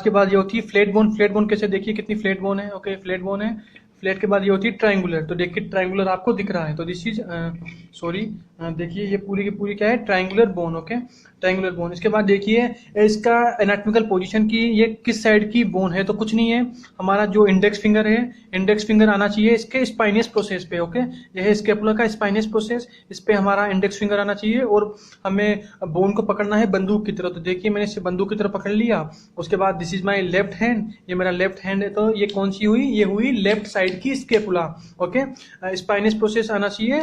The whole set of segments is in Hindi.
उसके बाद ये होती है फ्लैट बोन। फ्लैट बोन कैसे, देखिए कितनी फ्लैट बोन है। ओके, फ्लैट बोन है। फ्लैट के बाद ये होती है ट्रायंगुलर। तो देखिए ट्रायंगुलर आपको दिख रहा है, तो दिस इज सॉरी, देखिए ये पूरी की पूरी क्या है, triangular bone. Okay, triangular bone. इसके बाद देखिए इसका एनाटॉमिकल पोजीशन की, ये किस साइड की बोन है, तो कुछ नहीं है, हमारा जो इंडेक्स फिंगर है, इंडेक्स फिंगर आना चाहिए इसके स्पाइनियस प्रोसेस पे। ओके, यह है स्केपुला का स्पाइनियस प्रोसेस, इस पे हमारा इंडेक्स फिंगर आना चाहिए और हमें बोन को पकड़ना है बंदूक की तरह। तो देखिए मैंने इसे बंदूक की तरह पकड़ लिया। उसके बाद this is my left hand, ये मेरा लेफ्ट हैंड है, तो ये कौन सी हुई, ये हुई लेफ्ट साइड की स्केपुला। ओके, स्पाइनियस प्रोसेस आना चाहिए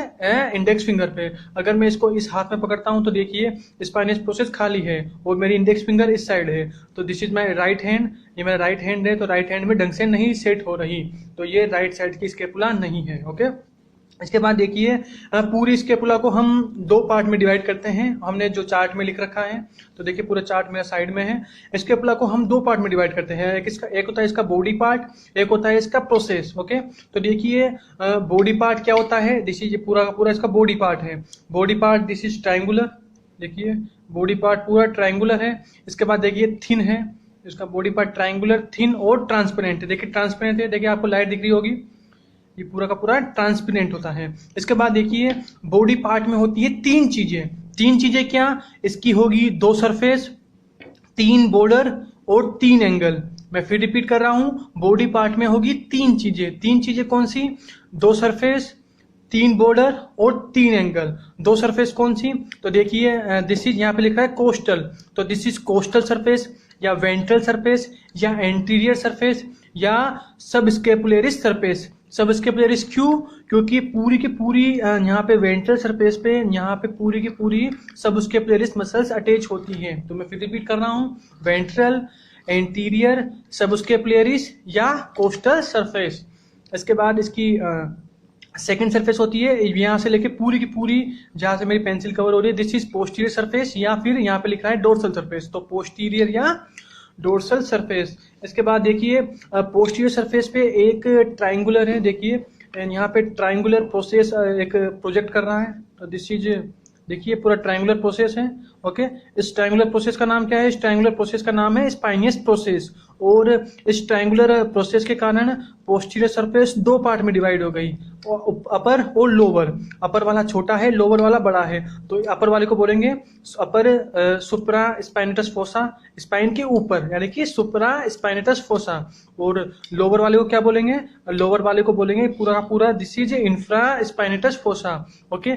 इंडेक्स फिंगर पे। अगर मैं इसको इस हाथ में पकड़ता हूं तो देखिए स्पाइनियस प्रोसेस खाली है और मेरी इंडेक्स फिंगर इस साइड है, तो this is my right hand, ये मेरा राइट हैंड है, तो राइट हैंड में ढंग से नहीं सेट हो रही, तो ये राइट साइड की स्केपुला नहीं है। ओके, इसके बाद देखिए पूरी स्केपुला को हम दो पार्ट में डिवाइड करते हैं, हमने जो चार्ट में लिख रखा है। तो देखिए पूरा चार्ट मेरा साइड में है। स्केपुला को हम दो पार्ट में डिवाइड करते हैं, एक होता है इसका बॉडी पार्ट, एक होता है इसका प्रोसेस। ओके, तो देखिए बॉडी पार्ट क्या होता है, दिस इज पूरा का पूरा इसका बॉडी पार्ट है। Body part this is triangular, देखिए बॉडी पार्ट पूरा ट्रायंगुलर है। इसके बाद देखिए थिन है, इसका बॉडी पार्ट ट्रायंगुलर, थिन और ट्रांसपेरेंट है। देखिए ट्रांसपेरेंट है, देखिए आपको लाइट दिख रही होगी, ये पूरा का पूरा ट्रांसपेरेंट होता है। इसके बाद देखिए बॉडी पार्ट में होती है तीन चीजें। तीन चीजें क्या, इसकी होगी दो सरफेस, तीन बॉर्डर और तीन एंगल। मैं फिर रिपीट कर रहा हूं, बॉडी पार्ट में होगी तीन चीजें। तीन चीजें कौन सी, दो सरफेस, तीन बॉर्डर और तीन एंगल। दो सरफेस कौन सी, तो देखिए दिस इज, यहाँ पे लिख रहा है कोस्टल, तो दिस इज कोस्टल सरफेस या वेंट्रल सरफेस या एंटीरियर सरफेस या सब स्केपुलरिस सरफेस। सब स्केपुलरिस क्यों, क्योंकि पूरी की पूरी यहाँ पे वेंट्रल सरफेस पे यहाँ पे पूरी की पूरी सब स्केपुलरिस मसल्स अटैच होती हैं। तो मैं फिर रिपीट कर रहा हूँ, वेंट्रल, एंटीरियर, सब स्केपुलरिस या कोस्टल सरफेस। इसके बाद इसकी सेकेंड सरफेस होती है यहाँ से लेके पूरी की पूरी, जहां से मेरी पेंसिल कवर हो रही है, दिस इज पोस्टीरियर सरफेस, या फिर यहाँ पे लिखा है डोर्सल सरफेस, तो पोस्टीरियर या डोर्सल सरफेस। इसके बाद देखिए पोस्टीरियर सरफेस पे एक ट्रायंगुलर है, देखिए यहाँ पे ट्रायंगुलर प्रोसेस एक प्रोजेक्ट कर रहा है, तो दिस इज, देखिए पूरा ट्रायंगुलर प्रोसेस है। ओके, इस ट्रायंगुलर प्रोसेस का नाम क्या है, इस ट्रायंगुलर प्रोसेस का नाम है स्पाइनियस प्रोसेस। और इस ट्रायंगुलर प्रोसेस के कारण पोस्टीरियर सरफेस दो पार्ट में डिवाइड हो गई, अपर और लोअर। अपर वाला छोटा है, लोअर वाला बड़ा है, तो अपर वाले को बोलेंगे अपर सुप्रा स्पाइनेटस फोसा, स्पाइन के ऊपर, यानी कि सुप्रा स्पाइनेटस फोसा। और लोअर वाले को क्या बोलेंगे, लोअर वाले को बोलेंगे पूरा का पूरा this is infra spinatus fossa. Okay,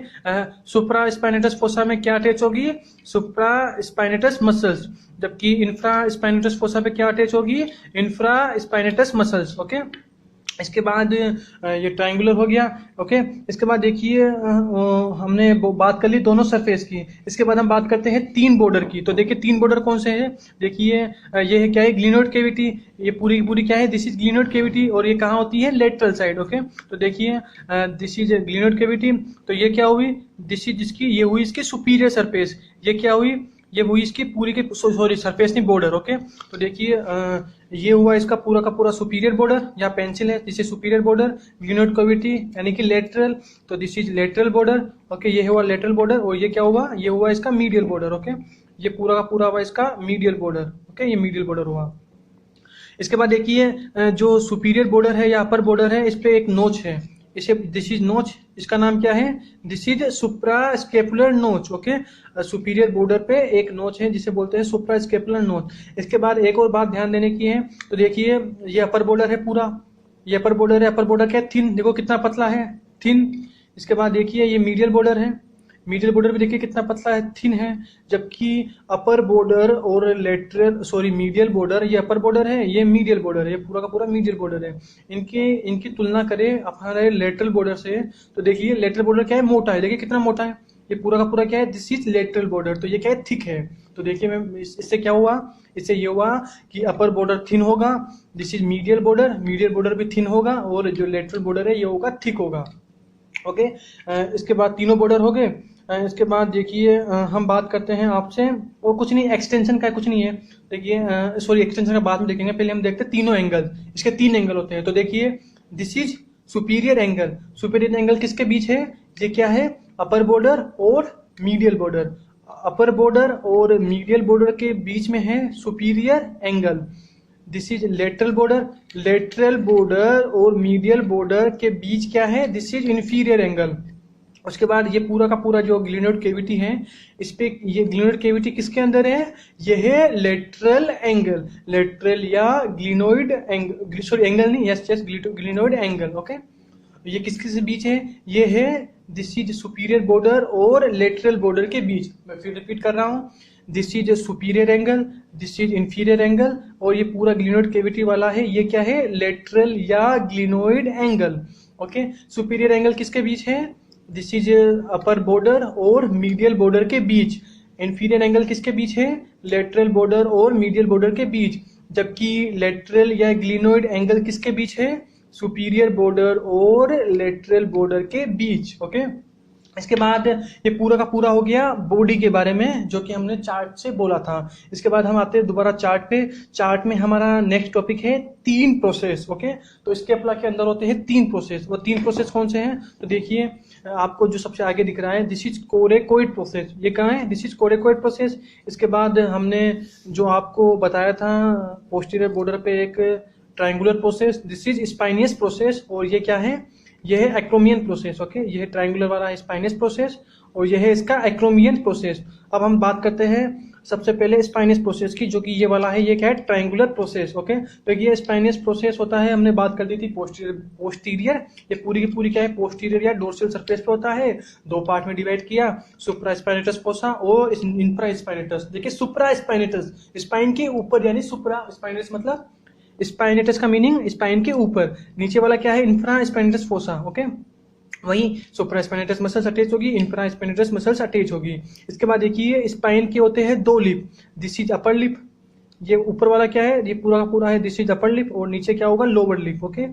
supra spinatus fossa में क्या अटैच होगी, सुप्रा स्पाइनेटस मसल्स, जबकि इंफ्रा स्पाइनेटस फोसा पे क्या अटैच होगी, इंफ्रा स्पाइनेटस मसल्स। ओके, इसके बाद ये ट्रायंगुलर हो गया। ओके, इसके बाद देखिए हमने बात कर ली दोनों सरफेस की। इसके बाद हम बात करते हैं तीन बॉर्डर की। तो देखिए तीन बॉर्डर कौन से हैं, देखिए ये है क्या है, ग्लिनोइड कैविटी, ये पूरी की पूरी क्या है, दिस इज ग्लिनोइड कैविटी, और ये कहाँ होती है, लेटरल साइड। ओके, तो देखिए दिस इज ग्लिनोइड कैविटी, तो ये क्या हुई, दिस इज जिसकी, ये हुई इसकी सुपीरियर सरफेस, ये क्या हुई, ये हुई इसकी पूरी की सॉरी सरफेस नहीं, बॉर्डर। ओके, तो देखिए ये हुआ इसका पूरा का पूरा सुपीरियर बॉर्डर, यहाँ पेंसिल है, this is superior border, glenoid cavity यानी कि लेटरल, तो this is lateral border. Okay, ये हुआ लेटरल बॉर्डर, और ये क्या हुआ, ये हुआ इसका मीडियल बॉर्डर। ओके, ये पूरा का पूरा हुआ इसका मीडियल बॉर्डर। ओके, ये मीडियल बॉर्डर हुआ। इसके बाद देखिए जो सुपीरियर बॉर्डर है या अपर बॉर्डर है, इस पे एक नोच है, इसे दिस इज नोच, इसका नाम क्या है, दिस इज सुप्रा स्केपुलर नोच। ओके, सुपीरियर बॉर्डर पे एक नोच है जिसे बोलते हैं सुप्रा स्केपुलर नोच। इसके बाद एक और बात ध्यान देने की है, तो देखिए ये अपर बॉर्डर है पूरा, ये अपर बॉर्डर है, अपर बॉर्डर क्या है, थिन, देखो कितना पतला है, थिन। इसके बाद देखिए ये मीडियल बॉर्डर है, मीडियल बॉर्डर भी देखिए कितना पतला है, थिन है, जबकि अपर बॉर्डर और लेटरल सॉरी मीडियल बॉर्डर, ये अपर बॉर्डर है, ये मीडियल बॉर्डर है, ये पूरा का पूरा मीडियल बॉर्डर है। इनकी तुलना करें हमारे लेटरल बॉर्डर से, तो देखिए लेटरल बॉर्डर क्या है, मोटा है, देखिए कितना मोटा है, ये पूरा का पूरा क्या है, दिस इज लेटरल बॉर्डर, तो ये क्या है, थिक है। तो देखिए मैं इससे क्या हुआ, इससे ये हुआ कि अपर बॉर्डर थिन होगा, this is medial border, medial border भी थिन होगा, और जो लेटरल बॉर्डर है ये होगा थिक होगा। ओके, इसके बाद तीनों बॉर्डर हो गए। इसके बाद देखिए हम बात करते हैं आपसे, और कुछ नहीं, एक्सटेंशन का कुछ नहीं है, देखिए सॉरी एक्सटेंशन का बाद में देखेंगे, पहले हम देखते हैं तीनों एंगल, इसके तीन एंगल होते हैं। तो देखिए this is superior angle, superior angle किसके बीच है, ये क्या है, अपर बॉर्डर और मीडियल बॉर्डर, अपर बॉर्डर और मीडियल बॉर्डर के बीच में है superior angle. This is lateral border. Lateral border और मीडियल बॉर्डर के बीच क्या है, दिस इज इंफीरियर एंगल। उसके बाद ये पूरा का पूरा जो ग्लिनोइड केविटी है, इस पे ये ग्लिनोइड केविटी किसके अंदर है, ये है लेटरल एंगल, लेटरल या ग्लिनोइड एंगल, सॉरी एंगल नहीं, yes yes glenoid angle. Okay, ये किसके बीच है, ये है दिस इज सुपीरियर बॉर्डर और लेटरल बॉर्डर के बीच। मैं फिर रिपीट कर रहा हूँ, this is superior angle, this is inferior angle, और ये पूरा ग्लिनोइड केविटी वाला है, ये क्या है, लेटरल या glenoid angle. Okay, superior angle किसके बीच है, दिस इज अपर बॉर्डर और मीडियल बॉर्डर के बीच। इंफीरियर एंगल किसके बीच है, लेटरल बॉर्डर और मीडियल बॉर्डर के बीच। जबकि लेटरल या ग्लिनोइड एंगल किसके बीच है, सुपीरियर बॉर्डर और लेटरल बॉर्डर के बीच। ओके, इसके बाद ये पूरा का पूरा हो गया बॉडी के बारे में, जो कि हमने चार्ट से बोला था। इसके बाद हम आते हैं दोबारा चार्ट पे। चार्ट में हमारा नेक्स्ट टॉपिक है 3 प्रोसेस। ओके, तो इसके अपला के अंदर होते हैं 3 प्रोसेस। वो 3 प्रोसेस कौन से हैं, तो देखिए आपको जो सबसे आगे दिख रहा है, दिस इज कोरेकोइड प्रोसेस। ये कहाँ है, दिस इज कोरेकोइड प्रोसेस। इसके बाद हमने जो आपको बताया था पोस्टीरियर बॉर्डर पे एक triangular process, this is spinous process. और ये क्या है, यह है एक्रोमियन प्रोसेस। ओके, यह ट्रायंगुलर वाला है स्पाइनियस प्रोसेस, और यह है इसका एक्रोमियन प्रोसेस। अब हम बात करते हैं सबसे पहले स्पाइनियस प्रोसेस की, जो कि ये वाला है, ये क्या है, ट्रायंगुलर प्रोसेस। ओके, तो ये स्पाइनियस प्रोसेस होता है, हमने बात कर दी थी पोस्टीरियर। ये पूरी की पूरी क्या है, पोस्टीरियर या डोर्सल सरफेस पे होता है। 2 पार्ट में डिवाइड किया, सुप्रा स्पाइनेटस फोसा और इंफ्रा स्पाइनेटस। देखिए सुप्रा स्पाइनेटस स्पाइन के ऊपर, यानी सुप्रा स्पाइनेटस मतलब स्पाइनेटस का मीनिंग स्पाइन के ऊपर, नीचे वाला क्या है, इंफ्रा स्पाइनेटस फोसा। ओके, वही सुप्रा स्पाइनेटस मसल्स अटैच होगी, इंफ्रा स्पाइनेटस मसल्स अटैच होगी। इसके बाद देखिए स्पाइन के होते हैं 2 lip, this is upper lip. ये ऊपर वाला क्या है, ये पूरा का पूरा है, दिस इज अपर लिप, और नीचे क्या होगा, lower lip. Okay,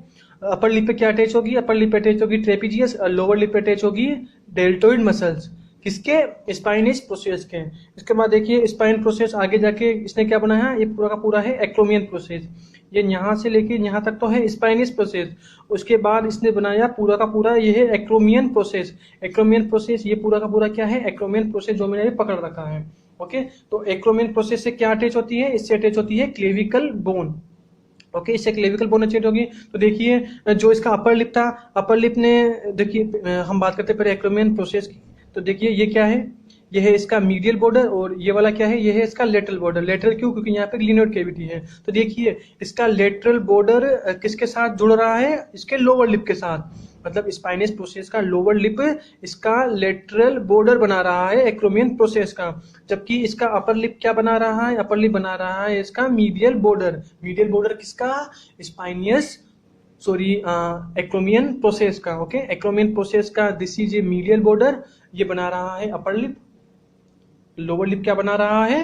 upper lip पे क्या अटैच होगी, अपर लिप पे अटैच होगी ट्रेपीजियस, लोअर लिप पे अटैच होगी डेल्टोइड मसल्स। किसके, स्पाइनिस प्रोसेस के। इसके बाद देखिए स्पाइन प्रोसेस आगे जाके इसने क्या बनाया, ये पूरा का पूरा है एक्रोमियन प्रोसेस। ये यहाँ से लेके यहाँ तक तो है स्पाइनिस प्रोसेस। उसके बाद इसने बनाया पूरा का पूरा ये है एक्रोमियन प्रोसेस। एक्रोमियन प्रोसेस ये पूरा का पूरा क्या है, एक्रोमियन प्रोसेस जो मैंने पकड़ रखा है। ओके, तो एक्रोमियन प्रोसेस से क्या अटैच होती है, इससे अटैच होती है क्लेविकल बोन। ओके, इससे क्लेविकल बोन अटैच होगी। तो देखिए जो इसका अपर लिप था, अपर लिप ने, देखिए हम बात करते हैं पहले एक्रोमियन प्रोसेस की। तो देखिए ये क्या है, ये है इसका मीडियल बॉर्डर, और ये वाला क्या है, ये है इसका लेटरल बॉर्डर। लेटरल क्यों, क्योंकि यहाँ पे ग्लिनोइड केविटी है। तो देखिए इसका लेटरल बॉर्डर किसके साथ जुड़ रहा है, इसके लोअर लिप के साथ। मतलब स्पाइनस प्रोसेस का लोअर लिप इसका लेटरल बॉर्डर बना रहा है एक्रोमियन प्रोसेस का। जबकि इसका अपर लिप क्या बना रहा है, अपर लिप बना रहा है इसका मीडियल बॉर्डर। मीडियल बॉर्डर किसका, स्पाइनियस सॉरी एक्रोमियन प्रोसेस का। ओके, एक्रोमियन प्रोसेस का this is a medial border, ये बना रहा है अपर लिप। लोअर लिप क्या बना रहा है,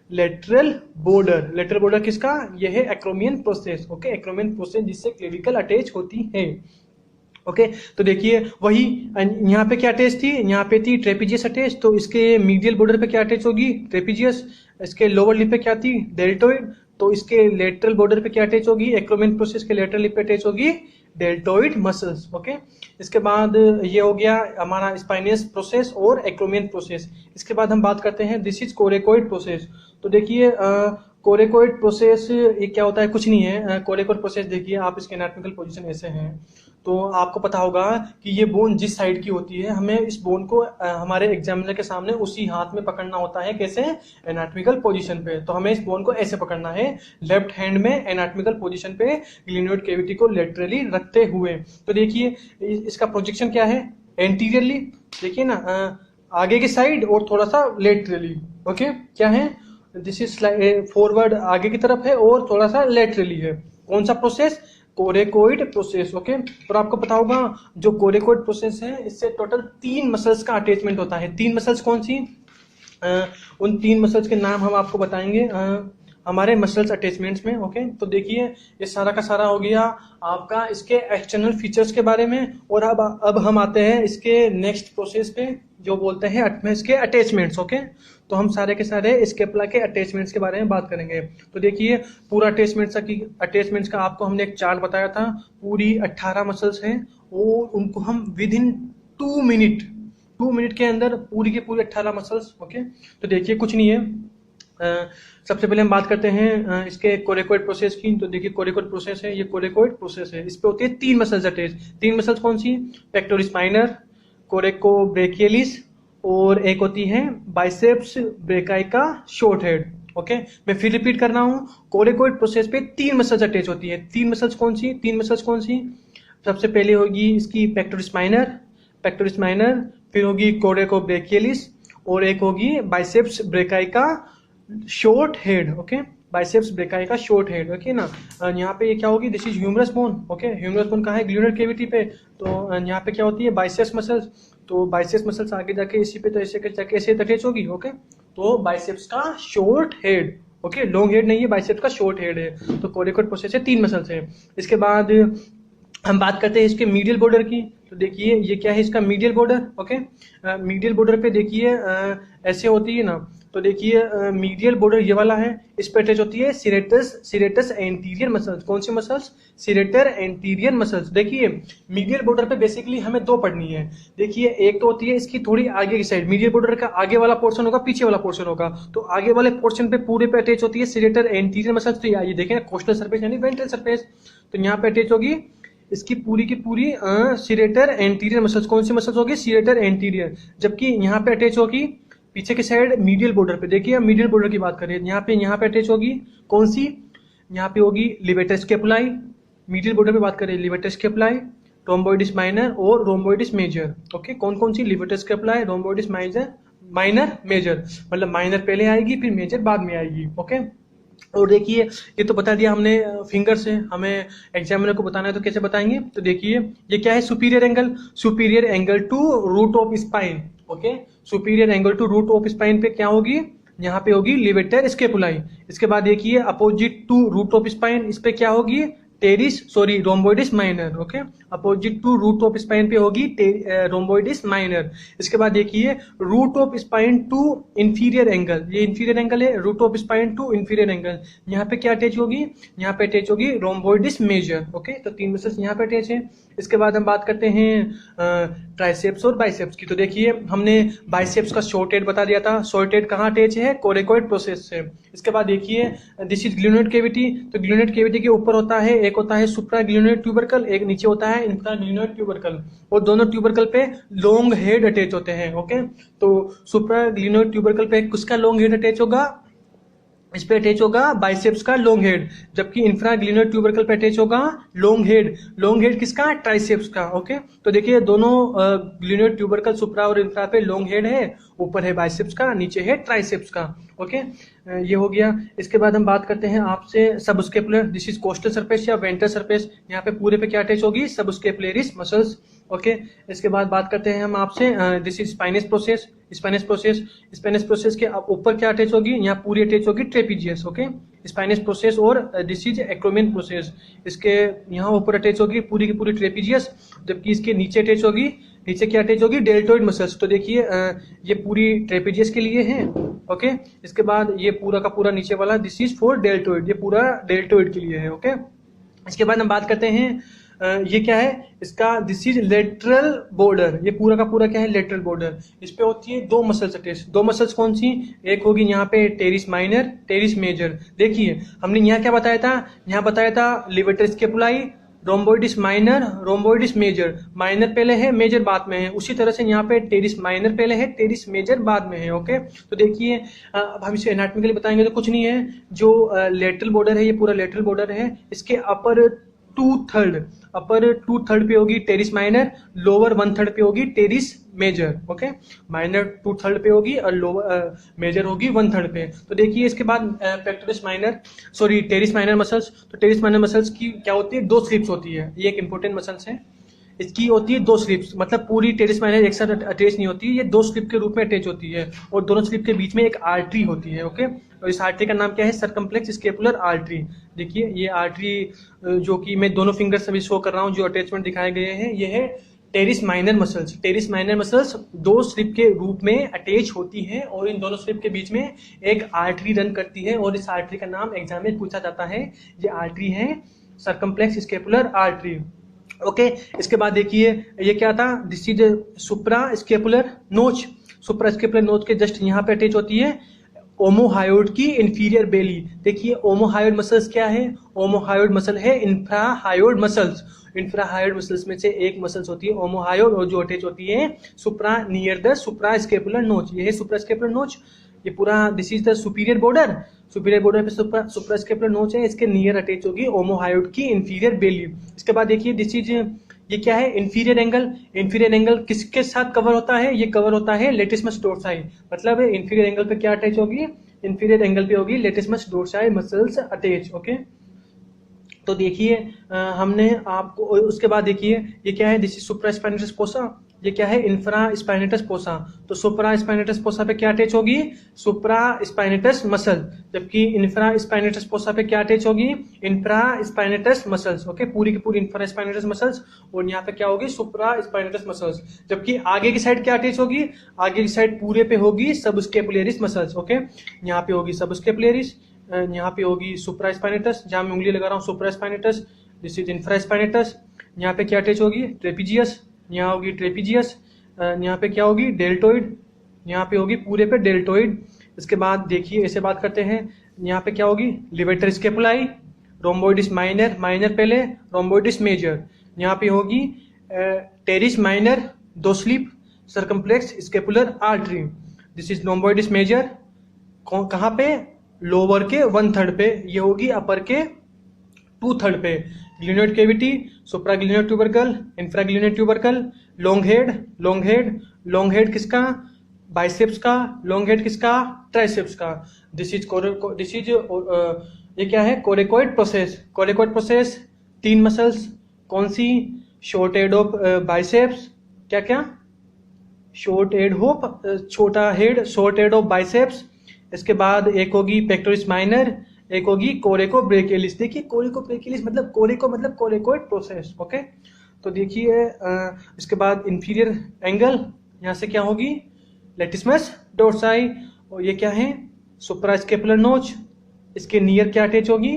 लेटरल बॉर्डर। लेटरल बॉर्डर किसका, यह है acromion process. Okay, acromion process जिससे क्लेविकल अटैच होती है। ओके, तो देखिए वही यहाँ पे क्या अटैच थी, यहाँ पे थी ट्रेपीजियस अटैच, तो इसके मीडियल बॉर्डर पे क्या अटैच होगी, ट्रेपीजियस। इसके लोअर लिप पे क्या थी, डेल्टोइड, तो इसके लेटरल बॉर्डर पे क्या अटैच होगी, एक्रोमियन प्रोसेस के लेटरल लिप पे अटैच होगी डेल्टोइड मसल्स। ओके, इसके बाद ये हो गया हमारा स्पाइनियस प्रोसेस और एक्रोमियन प्रोसेस। इसके बाद हम बात करते हैं दिस इज कोरेकोइड प्रोसेस। तो देखिए कोरेकोइड प्रोसेस ये क्या होता है, कुछ नहीं है। कोरेकोइड प्रोसेस देखिए आप इसके एनाटॉमिकल पोजीशन ऐसे हैं, तो आपको पता होगा कि ये बोन जिस साइड की होती है, हमें इस बोन को हमारे एग्जामिनर के सामने उसी हाथ में पकड़ना होता है। कैसे, एनाटॉमिकल पोजीशन पे। तो हमें इस बोन को ऐसे पकड़ना है, लेफ्ट हैंड में एनाटॉमिकल पोजीशन पे ग्लिनोइड केविटी को लेटरली रखते हुए। तो देखिए इसका प्रोजेक्शन क्या है, एंटीरियरली देखिए ना, आगे की साइड और थोड़ा सा लेटरली। ओके, क्या है, दिस इज फॉरवर्ड आगे की तरफ है और थोड़ा सा लेटरली है। कौन सा प्रोसेस, कोरेकोइड प्रोसेस। ओके, और आपको पता होगा जो कोरेकोइड प्रोसेस है, इससे टोटल 3 मसल्स का अटैचमेंट होता है। 3 मसल्स कौन सी, उन 3 मसल्स के नाम हम आपको बताएंगे हमारे मसल्स अटैचमेंट्स में। ओके, तो देखिए ये सारा का सारा हो गया आपका इसके एक्सटर्नल फीचर्स के बारे में। और अब हम आते हैं इसके नेक्स्ट प्रोसेस पे, जो बोलते हैं इसके अटैचमेंट्स। ओके, तो हम सारे के सारे स्केपुला के अटैचमेंट्स के बारे में बात करेंगे। तो देखिए पूरा अटैचमेंट्स का आपको हमने एक चार्ट बताया था। पूरी 18 मसल्स हैं और उनको हम विद इन 2 मिनट के अंदर पूरी के पूरी 18 मसल्स। ओके, तो देखिए कुछ नहीं है, सबसे पहले हम बात करते हैं इसके कोरेकोइड प्रोसेस की। तो देखिए कोरेकोइड प्रोसेस है, ये कोरेकोइड प्रोसेस है। इस पे होती है 3 मसल्स अटैच। 3 मसल्स कौन सी? पेक्टोरिस माइनर, कोरेकोब्रेकियलिस और एक होती है biceps brachii short head. Okay, मैं फिर रिपीट कर रहा हूँ। कोरेकोइड प्रोसेस पे 3 मसल्स अटैच होती है। 3 मसल्स कौन सी? 3 मसल्स कौन सी? सबसे पहले होगी इसकी पेक्टोरिस माइनर, पेक्टोरिस माइनर, फिर होगी कोरेकोब्रेकियलिस और एक होगी biceps brachii short head. Okay, biceps brachii short head. Okay ना, यहाँ पे ये क्या होगी? This is humerus bone. Okay, humerus bone कहाँ है? ग्लूनर केविटी पे। तो यहाँ पे क्या होती है? Biceps muscles. तो बाइसेप्स मसल्स आगे जाके इसी पे तो ऐसे जाके ऐसे अटैच होगी। ओके, तो बाइसेप्स का short head. Okay, long head नहीं है, बाइसेप्स का शॉर्ट हेड है। तो कोरेकोइड प्रोसेस है, 3 मसल्स है। इसके बाद हम बात करते हैं इसके मीडियल बॉर्डर की। तो देखिए ये क्या है? इसका medial border. Okay, medial border पे देखिए ऐसे होती है ना। तो देखिए मीडियल बॉर्डर ये वाला है, इस पे अटैच होती है सीरेटस एंटीरियर मसल्स। कौन सी मसल्स? Serratus anterior muscles. देखिए मीडियल बॉर्डर पे बेसिकली हमें 2 पढ़नी है। देखिए एक तो होती है इसकी थोड़ी आगे की साइड, मीडियल बॉर्डर का आगे वाला पोर्शन होगा, पीछे वाला पोर्शन होगा। तो आगे वाले पोर्शन पे पूरे पे अटैच होती है सीरेटर एंटीरियर मसल्स। तो ये देखिए कोस्टल सरफेस यानी वेंट्रल सरफेस, तो यहाँ पे अटैच होगी इसकी पूरी की पूरी सीरेटर एंटीरियर मसल्स। कौन सी मसल्स होगी? सीरेटर एंटीरियर। जबकि यहाँ पे अटैच होगी पीछे के साइड मीडियल बॉर्डर पे। देखिए हम मीडियल बॉर्डर की बात करें, यहाँ पे अटैच होगी कौन सी? यहाँ पे होगी लिवेटर स्केपुलाई। मीडियल बॉर्डर पे बात करें, लिवेटर स्केपुलाई, रोम्बोइडिस माइनर और रोम्बोइडिस मेजर। ओके, कौन कौन सी? Levator scapulae, rhomboideus minor major. मतलब माइनर पहले आएगी फिर मेजर बाद में आएगी। ओके, और देखिए ये तो बता दिया हमने फिंगर से। हमें एग्जामिनर को बताना है तो कैसे बताएंगे? तो देखिए ये क्या है? Superior angle to root of spine. Okay, superior angle to root of spine पे क्या होगी? यहाँ पे होगी लिवेटर स्केपुलाई। इसके बाद देखिए opposite to root of spine, इस पे क्या होगी? Rhomboideus minor. Okay, opposite to root of spine पे होगी रोम्बोइडिस माइनर। इसके बाद देखिए root of spine to inferior angle, ये इंफीरियर एंगल है, root of spine to inferior angle, यहाँ पे क्या अटैच होगी? यहाँ पे अटैच होगी रोम्बोइडिस मेजर। ओके, तो 3 मसल्स यहाँ पे अटैच है। इसके बाद हम बात करते हैं ट्राइसेप्स और बाइसेप्स की। तो देखिए हमने बाइसेप्स का शॉर्ट हेड बता दिया था। शॉर्ट हेड कहाँ अटैच है? कोरेकोइड प्रोसेस से। इसके बाद देखिए दिस इज ग्लूनोइड केविटी। तो ग्लूनोइड केविटी के ऊपर होता है, एक होता है सुप्रा ग्लूनोइड ट्यूबरकल, एक नीचे होता है इंफ्रा ग्लूनोइड ट्यूबरकल, और दोनों ट्यूबरकल पे लॉन्ग हेड अटैच होते हैं। ओके, तो सुप्रा ग्लूनोइड ट्यूबरकल पे किसका लॉन्ग हेड अटैच होगा? इस पे अटैच होगा बाइसेप्स का लॉन्ग हेड। जबकि इंफ्राग्लिनर ट्यूबरकल पे अटैच होगा लॉन्ग हेड। लॉन्ग हेड किसका? ट्राइसेप्स का। ओके, तो देखिए दोनों ग्लिनर ट्यूबरकल सुप्रा और इंफ्रा पे लॉन्ग हेड है, ऊपर है बाइसेप्स का, नीचे है ट्राइसेप्स का। ओके, ये हो गया। इसके बाद हम बात करते हैं आपसे subscapular. This is coastal surface या वेंट्रल सरफेस। यहाँ पे पूरे पे क्या अटैच होगी? Subscapularis muscles. ओके, इसके बाद बात करते हैं हम आपसे this is spinous process. Spinous process के ऊपर क्या अटैच होगी? यहाँ पूरी अटैच होगी ट्रेपीजियस। ओके, स्पाइनस प्रोसेस और दिस इज एक्रोमियन प्रोसेस। इसके यहाँ ऊपर अटैच होगी पूरी की पूरी ट्रेपीजियस, जबकि इसके नीचे अटैच होगी, नीचे क्या अटैच होगी? Deltoid muscles. तो देखिए ये पूरी ट्रेपीजियस के लिए है। ओके, इसके बाद ये पूरा का पूरा नीचे वाला दिस इज फॉर डेल्टोइड, ये पूरा डेल्टोइड के लिए है। ओके, इसके बाद हम बात करते हैं ये क्या है? इसका दिस इज लेटरल बॉर्डर। ये पूरा का पूरा क्या है? Lateral border. इस पे होती है 2 मसल्स अटैच। 2 मसल्स कौन सी? एक होगी यहाँ पे टेरिस माइनर, टेरिस मेजर। देखिए हमने यहाँ क्या बताया था? यहाँ बताया था levator scapulae, rhomboideus minor, रोम्बोइडिस major. Minor पहले है, मेजर बाद में है। उसी तरह से यहाँ पे टेरिस माइनर पहले है, टेरिस मेजर बाद में है। ओके, तो देखिए अब हम इसे एनाटॉमिकली बताएंगे तो कुछ नहीं है। जो लेटरल बॉर्डर है, ये पूरा लेटरल बॉर्डर है। इसके अपर 2/3 पे होगी टेरिस माइनर, लोअर 1/3 पे होगी टेरिस मेजर। ओके, माइनर 2/3 पे होगी और लोअर मेजर होगी 1/3 पे। तो देखिए इसके बाद टेरिस माइनर मसल्स। तो टेरिस माइनर मसल्स की क्या होती है? 2 स्लिप्स होती है। ये एक इंपॉर्टेंट मसल्स है। इसकी होती है 2 स्लिप्स, मतलब पूरी टेरिस माइनर एक साथ अटैच नहीं होती है, ये 2 स्लिप के रूप में अटैच होती है, और दोनों स्लिप के बीच में एक आर्टरी होती है। ओके, और इस आर्टरी का नाम क्या है? Circumflex scapular artery. देखिए ये आर्टरी जो कि मैं दोनों फिंगर से भी शो कर रहा हूँ, जो अटैचमेंट दिखाए गए हैं, ये है teres minor muscles. Teres minor muscles 2 slip के रूप में अटैच होती है, और इन दोनों स्लिप के बीच में एक आर्टरी रन करती है, और इस आर्टरी का नाम एग्जाम में पूछा जाता है। ये आर्टरी है सर्कम्प्लेक्स स्केपुलर आर्टरी। ओके, इसके बाद देखिए ये क्या था? दिस इज सुप्रा स्केपुलर नोच। सुप्रा स्केपुलर नोच के जस्ट यहाँ पे अटैच होती है, ओमोहायोइड की इंफीरियर बेली। देखिए ओमोहायोइड मसल्स क्या है, ओमोहायोइड मसल है इंफ्राहायोइड मसल्स। इंफ्राहायोइड मसल्स में से एक मसल्स होती है ओमोहायोइड, और जो अटैच होती है सुप्रा नियर द सुप्रा स्केपुलर नोच। ये है सुप्रा स्केपुलर नोच, ये पूरा this is the superior border, superior border पे सुप्रा स्केपुलर नोच है, इसके नियर अटैच होगी ओमोहायोइड की इंफीरियर बेली। इसके बाद देखिए दिस इज, ये क्या है, इंफीरियर एंगल। इंफीरियर एंगल किसके साथ कवर होता है, ये कवर होता है लेटिसमस डोर्साई। मतलब इंफीरियर एंगल पे क्या अटैच होगी, इंफीरियर एंगल पे होगी लेटिसमस डोर्साई मसल्स अटैच। ओके, तो देखिए हमने आपको, उसके बाद देखिए ये क्या है, दिस इज सुप्रा स्पाइनेटस पोसा, ये क्या है, इंफ्रा स्पाइनेटस पोसा। तो सुप्रा स्पाइनेटस पोसा पे क्या अटैच होगी, सुप्रा स्पाइनेटस मसल, जबकि इंफ्रा स्पाइनेटस पोसा पे क्या अटैच होगी, इंफ्रा स्पाइनेटस मसल्स। ओके, पूरी की पूरी इंफ्रा स्पाइनेटस मसल्स, और यहाँ पे क्या होगी, सुप्रा स्पाइनेटस मसल्स। जबकि आगे की साइड क्या अटैच होगी, आगे की साइड पूरे पे होगी सबस्केपुलरिस मसल्स। ओके, यहाँ पे होगी सबस्केपुलरिस, यहाँ पे होगी सुप्रा स्पाइनेटस, जहाँ मैं उंगली लगा रहा हूँ supraspinatus, this is infraspinatus. यहाँ पे क्या अटैच होगी, ट्रेपीजियस, यहाँ होगी ट्रेपीजियस, यहाँ पे क्या होगी, डेल्टोइड, यहाँ पे होगी पूरे पे डेल्टोइड। इसके बाद देखिए ऐसे बात करते हैं, यहाँ पे क्या होगी, levator scapulae, rhomboideus minor, minor पहले, रोम्बोइडिस मेजर। यहाँ पे होगी teres minor dorsal circumflex scapular artery, this is rhomboideus major. कहाँ पे, लोअर के 1/3 पे, ये होगी अपर के 2/3 पे। Glenoid cavity, supraglenoid tubercle, infraglenoid tubercle, long head, long head, long head किसका, बाइसेप्स का, लॉन्ग हेड किसका, ट्राइसेप्स का। दिस इज ये क्या है, coracoid process. Coracoid process 3 muscles, कौन सी, शॉर्ट हेड ऑफ बाइसेप्स, क्या क्या, शॉर्ट हेड ऑफ, छोटा head, short head of biceps. इसके बाद एक होगी पेक्टोरिस माइनर, एक होगी कोरेको ब्रेकियलिस। देखिए कोरेको ब्रेकियलिस मतलब कोरेको मतलब कोरेकोइड प्रोसेस। ओके, तो देखिए इसके बाद इंफीरियर एंगल, यहाँ से क्या होगी, लेटिसमस डोर्साई, और ये क्या है, सुप्रा स्केपुलर नोच। इसके नियर क्या अटैच होगी,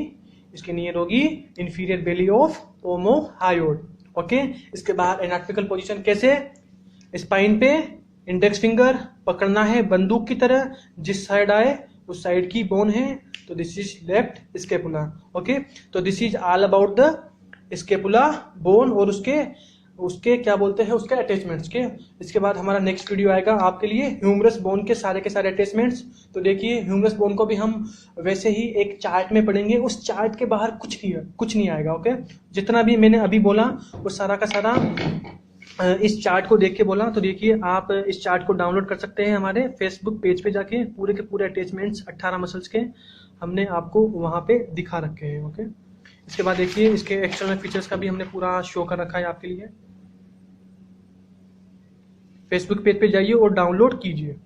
इसके नियर होगी इंफीरियर बेली ऑफ ओमोहायोइड। ओके, इसके बाद एनाटॉमिकल पोजीशन कैसे, स्पाइन पे इंडेक्स फिंगर पकड़ना है बंदूक की तरह, जिस साइड आए उस साइड की बोन है, तो this is left scapula. Okay, तो this is all about the scapula bone और उसके उसके क्या बोलते हैं, उसके अटैचमेंट्स के। इसके बाद हमारा नेक्स्ट वीडियो आएगा आपके लिए ह्यूमरस बोन के सारे अटैचमेंट्स। तो देखिए ह्यूमरस बोन को भी हम वैसे ही एक चार्ट में पढ़ेंगे, उस चार्ट के बाहर कुछ नहीं आएगा। ओके, जितना भी मैंने अभी बोला वो सारा का सारा इस चार्ट को देख के बोला। तो देखिए आप इस चार्ट को डाउनलोड कर सकते हैं हमारे फेसबुक पेज पे जाके, पूरे के पूरे अटैचमेंट्स 18 मसल्स के हमने आपको वहाँ पे दिखा रखे हैं। ओके, इसके बाद देखिए इसके एक्सटर्नल फीचर्स का भी हमने पूरा शो कर रखा है आपके लिए। फेसबुक पेज पे जाइए और डाउनलोड कीजिए।